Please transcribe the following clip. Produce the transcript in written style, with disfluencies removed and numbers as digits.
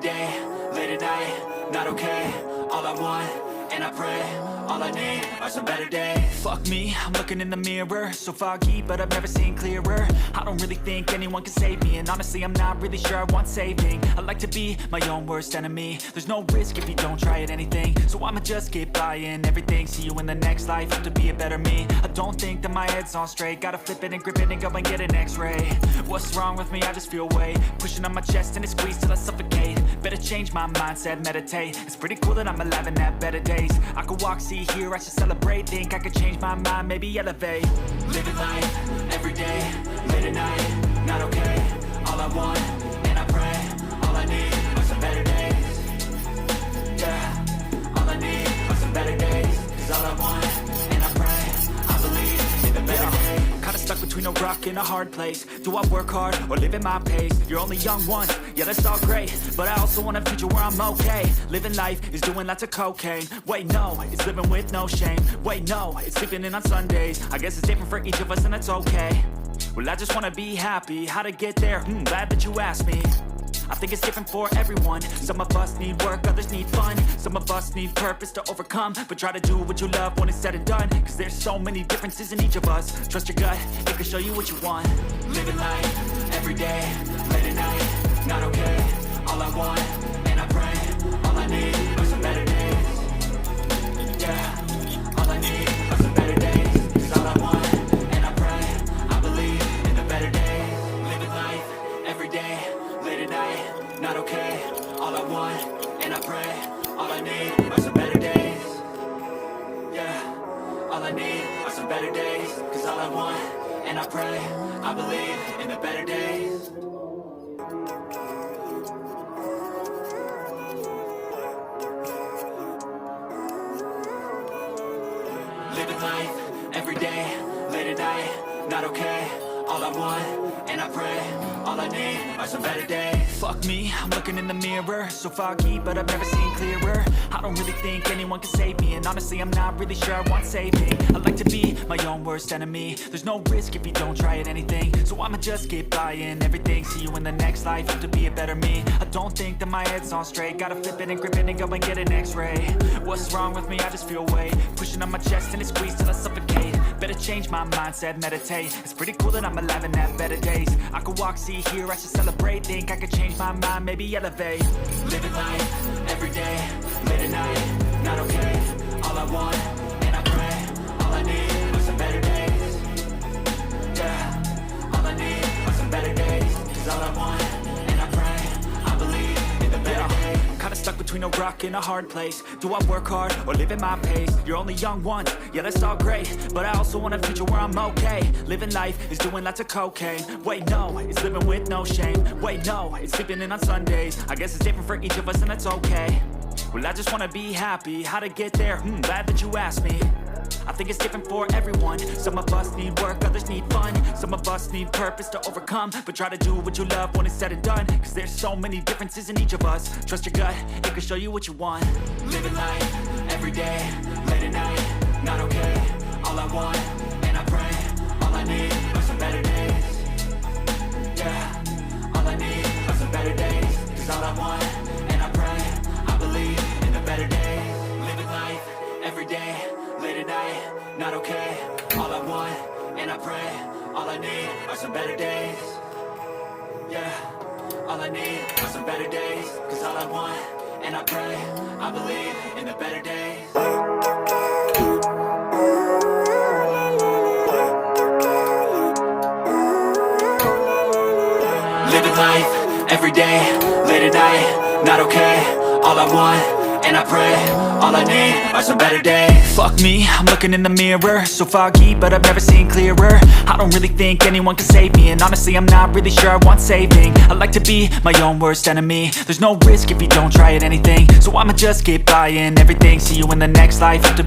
day, late at night, not okay. All I want, and I pray, all I need are some better days. Fuck me, I'm looking in the mirror, so foggy, but I've never seen clearer. I don't really think anyone can save me, and honestly I'm not really sure I want saving. I like to be my own worst enemy. There's no risk if you don't try at anything, so I'ma just get buying everything. See you in the next life, have to be a better me. I don't think that my head's on straight, gotta flip it and grip it and go and get an x-ray. What's wrong with me? I just feel weight pushing on my chest and it squeezes till I suffocate. Better change my mindset, meditate. It's pretty cool that I'm alive and have better days. I could walk, see, hear, I should celebrate. Think I could change my mind, maybe elevate. Living life, every day, late at night, not okay. All I want, and I pray, all I need are some better days. Yeah, all I need are some better days. Cause all I want, and I pray, I believe in the better days. I'm kinda stuck between a rock and a hard place. Do I work hard or live at my pace? You're only young once, yeah that's all great, but I also want a future where I'm okay. Living life is doing lots of cocaine. Wait no, it's living with no shame. Wait no, it's sleeping in on Sundays. I guess it's different for each of us and that's okay. Well I just wanna be happy, how to get there? Glad that you asked me. I think it's different for everyone. Some of us need work, others need fun. Some of us need purpose to overcome. But try to do what you love when it's said and done. Cause there's so many differences in each of us. Trust your gut, it can show you what you want. Living life, every day, late at night, not okay. All I want, and I pray, all I need are some better days. Yeah, all I need are some better days. Cause all I want, and I pray, I believe in the better days. Living life, every day, late at night, not okay. All I want, and I pray, all I need are some better days. Yeah, all I need are some better days. Cause all I want, and I pray, I believe in the better days. Living life, every day, late at night, not okay. All I want, and I pray, all I need are some better days. Fuck me, I'm looking in the mirror, so foggy, but I've never seen clearer. I don't really think anyone can save me, and honestly I'm not really sure I want saving. I like to be my own worst enemy. There's no risk if you don't try at anything, so I'ma just get buying everything. See you in the next life, have to be a better me. I don't think that my head's on straight, gotta flip it and grip it and go and get an x-ray. What's wrong with me? I just feel weight pushing on my chest and it squeezes till I suffocate. Better change my mindset, meditate. It's pretty cool that I'm alive and have better days. I could walk, see, hear, I should celebrate. Think I could change my mind, maybe elevate. Living life, every day, late at night, not okay. All I want, and I pray, all I need are some better days. Yeah, all I need are some better days. Cause all I want, and I pray, I believe in the better days. I'm kinda stuck between a rock and a hard place. Do I work hard or live at my pace? You're only young once, yeah that's all great, but I also want a future where I'm okay. Living life is doing lots of cocaine. Wait no, it's living with no shame. Wait no, it's sleeping in on Sundays. I guess it's different for each of us and that's okay. Well I just wanna be happy, how to get there? Glad that you asked me. I think it's different for everyone. Some of us need work, others need fun. Some of us need purpose to overcome. But try to do what you love when it's said and done. Cause there's so many differences in each of us. Trust your gut, it can show you what you want. Living life, every day, late at night, not okay. All I want, and I pray, all I need are some better days. Yeah, all I need are some better days. Cause all I want, and I pray, I believe in the better days. Living life, every day, late at night, not okay. All I want, and I pray, all I need are some better days. Yeah, all I need are some better days. Cause all I want, and I pray, I believe in the better days. Living life, every day, late at night, not okay. All I want, and I pray, all I need are some better days. Fuck me, I'm looking in the mirror, so foggy, but I've never seen clearer. I don't really think anyone can save me, and honestly I'm not really sure I want saving. I like to be my own worst enemy. There's no risk if you don't try at anything, so I'ma just get buying everything. See you in the next life, have to